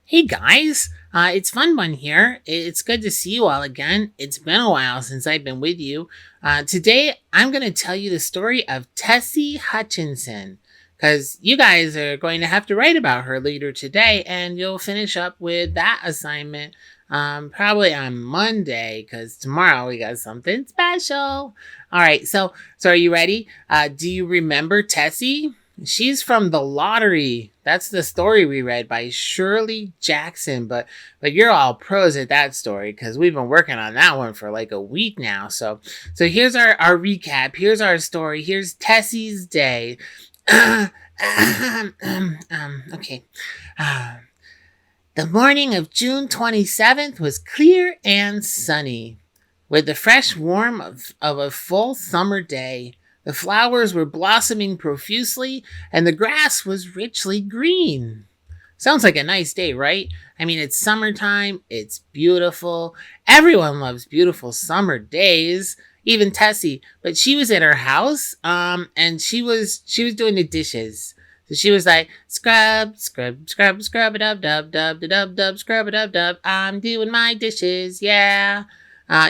Hey guys, it's Fun One here. It's good to see you all again. It's been a while since I've been with you. Today, I'm going to tell you the story of Tessie Hutchinson, because you guys are going to have to write about her later today, and you'll finish up with that assignment probably on Monday, because tomorrow we got something special. All right, so are you ready? Do you remember Tessie? She's from The Lottery. That's the story we read by Shirley Jackson. But you're all pros at that story because we've been working on that one for like a week now. So here's our recap. Here's our story. Here's Tessie's day. Okay. The morning of June 27th was clear and sunny, with the fresh warmth of a full summer day. The flowers were blossoming profusely, and the grass was richly green. Sounds like a nice day, right? I mean, it's summertime, it's beautiful. Everyone loves beautiful summer days, even Tessie. But she was at her house, and she was doing the dishes. So she was like, scrub, scrub, scrub, scrub it up, dub, dub, dub, dub, scrub it up, dub. I'm doing my dishes, yeah.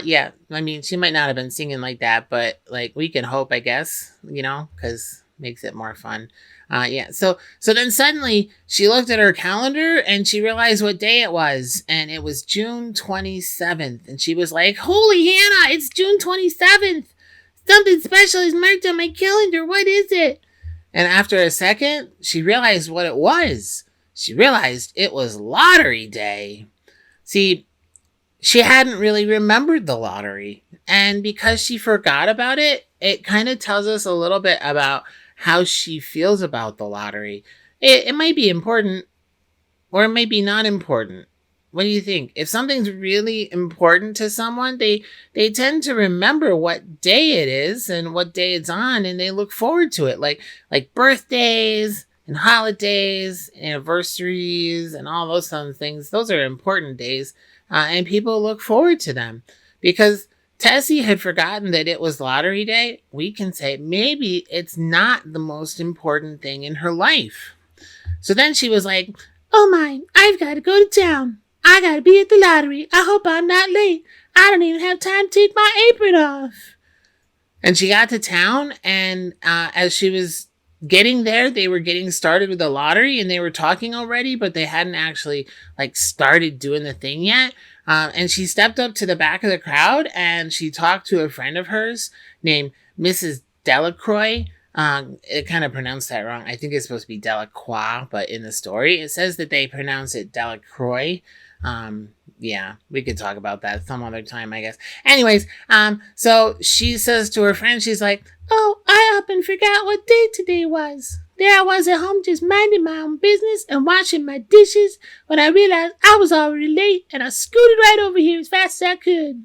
Yeah, I mean, she might not have been singing like that, but like we can hope, I guess, because makes it more fun. Yeah. So then suddenly she looked at her calendar and she realized what day it was, and it was June 27th, and she was like, "Holy Hannah, it's June 27th! Something special is marked on my calendar. What is it?" And after a second, she realized what it was. She realized it was lottery day. See, she hadn't really remembered the lottery. And because she forgot about it, it kind of tells us a little bit about how she feels about the lottery. It might be important or it might be not important. What do you think? If something's really important to someone, they tend to remember what day it is and what day it's on, and they look forward to it. Like birthdays and holidays, anniversaries, and all those kind of things. Those are important days. And people look forward to them. Because Tessie had forgotten that it was lottery day, we can say maybe it's not the most important thing in her life. So then she was like, "Oh my, I've got to go to town. I got to be at the lottery. I hope I'm not late. I don't even have time to take my apron off." And she got to town, and as she was getting there, they were getting started with the lottery, and they were talking already, but they hadn't actually started doing the thing yet. And she stepped up to the back of the crowd, and she talked to a friend of hers named Mrs. Delacroix. It kind of pronounced that wrong. I think it's supposed to be Delacroix, but in the story it says that they pronounce it Delacroix. Yeah, we could talk about that some other time, I guess. Anyways, so she says to her friend, she's like, "Oh, I up and forgot what day today was. There I was at home just minding my own business and washing my dishes when I realized I was already late, and I scooted right over here as fast as I could."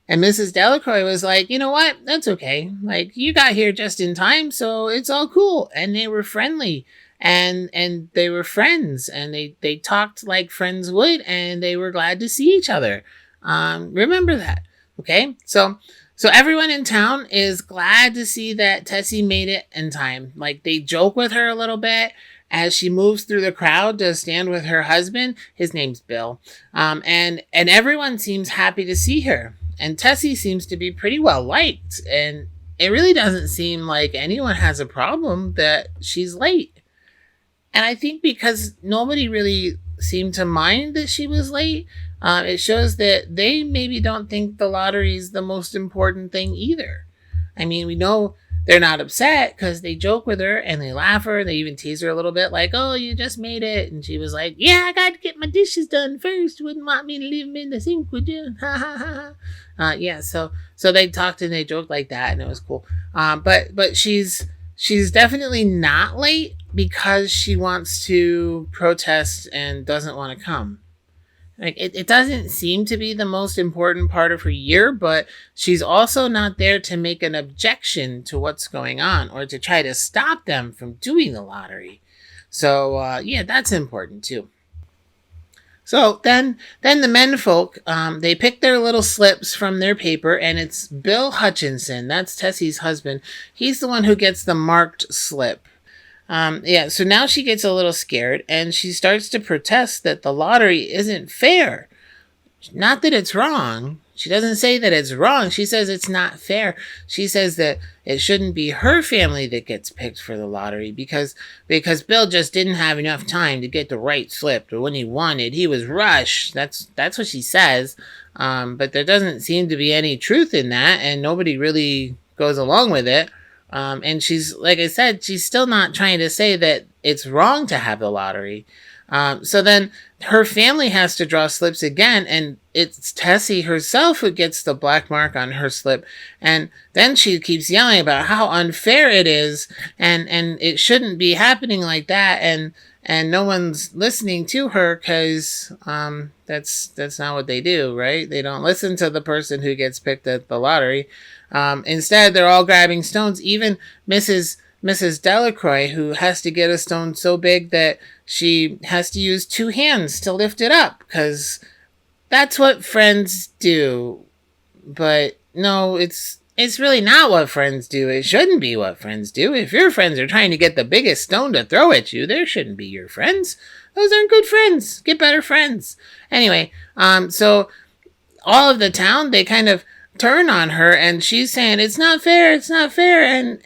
And Mrs. Delacroix was like, "You know what? That's okay. You got here just in time, so it's all cool." And they were friendly. And they were friends, and they talked like friends would, and they were glad to see each other. Remember that, okay? So everyone in town is glad to see that Tessie made it in time. They joke with her a little bit as she moves through the crowd to stand with her husband. His name's Bill. And everyone seems happy to see her. And Tessie seems to be pretty well liked, and it really doesn't seem like anyone has a problem that she's late. And I think because nobody really seemed to mind that she was late, it shows that they maybe don't think the lottery is the most important thing either. I mean, we know they're not upset because they joke with her and they laugh her. They even tease her a little bit like, "Oh, you just made it." And she was like, "Yeah, I got to get my dishes done first. Wouldn't want me to leave them in the sink, would you?" Ha ha ha. Yeah, so they talked and they joked like that, and it was cool. But she's definitely not late because she wants to protest and doesn't want to come. It doesn't seem to be the most important part of her year, but she's also not there to make an objection to what's going on or to try to stop them from doing the lottery. So, yeah, that's important too. So then the menfolk, they pick their little slips from their paper, and it's Bill Hutchinson. That's Tessie's husband. He's the one who gets the marked slip. Yeah, so now she gets a little scared and she starts to protest that the lottery isn't fair. Not that it's wrong. She doesn't say that it's wrong. She says it's not fair. She says that it shouldn't be her family that gets picked for the lottery because Bill just didn't have enough time to get the right slip, or when he wanted, he was rushed. That's what she says. But there doesn't seem to be any truth in that, and nobody really goes along with it. And she's, like I said, she's still not trying to say that it's wrong to have the lottery. So then her family has to draw slips again, and it's Tessie herself who gets the black mark on her slip. And then she keeps yelling about how unfair it is, and it shouldn't be happening like that, and no one's listening to her because that's not what they do, right? They don't listen to the person who gets picked at the lottery. Instead, they're all grabbing stones. Even Mrs. Delacroix, who has to get a stone so big that she has to use two hands to lift it up, because that's what friends do. But no, it's really not what friends do. It shouldn't be what friends do. If your friends are trying to get the biggest stone to throw at you, they shouldn't be your friends. Those aren't good friends. Get better friends. Anyway, so all of the town, they kind of turn on her, and she's saying it's not fair,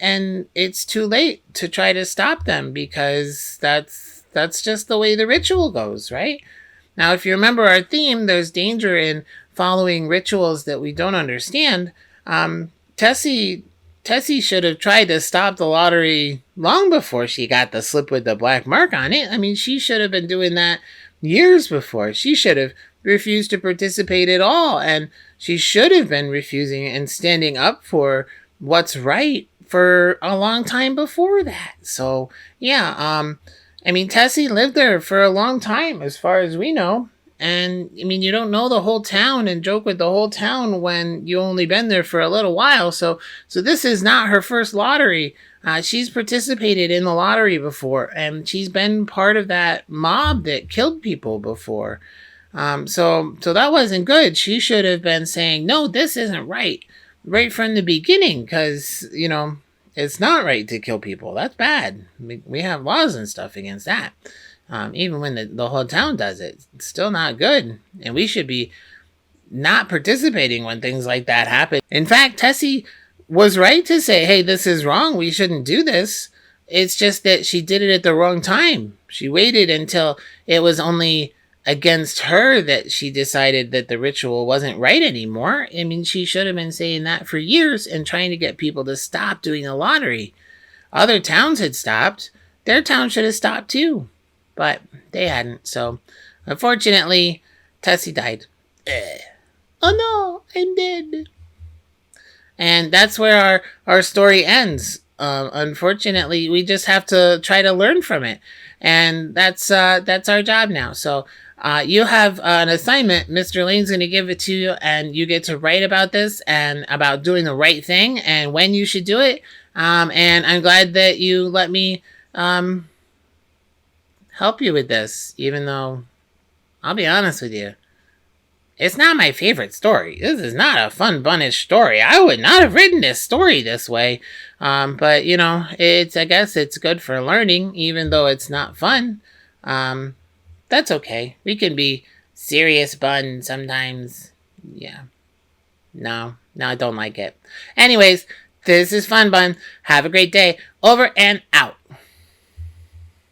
and it's too late to try to stop them, because that's just the way the ritual goes, right? Now, if you remember our theme, there's danger in following rituals that we don't understand. Tessie should have tried to stop the lottery long before she got the slip with the black mark on it. I mean, she should have been doing that years before. She should have refused to participate at all, and she should have been refusing and standing up for what's right for a long time before that. So yeah, I mean, Tessie lived there for a long time as far as we know, and I mean, you don't know the whole town and joke with the whole town when you only been there for a little while. So this is not her first lottery. She's participated in the lottery before, and she's been part of that mob that killed people before. So that wasn't good. She should have been saying, no, this isn't right from the beginning, because, it's not right to kill people. That's bad. We have laws and stuff against that. Even when the whole town does it, it's still not good. And we should be not participating when things like that happen. In fact, Tessie was right to say, hey, this is wrong. We shouldn't do this. It's just that she did it at the wrong time. She waited until it was only against her that she decided that the ritual wasn't right anymore. I mean, she should have been saying that for years and trying to get people to stop doing the lottery. Other towns had stopped. Their town should have stopped too. But they hadn't. So, unfortunately, Tessie died. Oh no, I'm dead. And that's where our story ends. Unfortunately, we just have to try to learn from it. And that's our job now. So, you have an assignment. Mr. Lane's going to give it to you, and you get to write about this and about doing the right thing and when you should do it. And I'm glad that you let me help you with this, even though I'll be honest with you, it's not my favorite story. This is not a fun, bunnish story. I would not have written this story this way. But I guess it's good for learning, even though it's not fun. That's okay. We can be serious bun sometimes. Yeah. No, I don't like it. Anyways, this is Fun Bun. Have a great day. Over and out.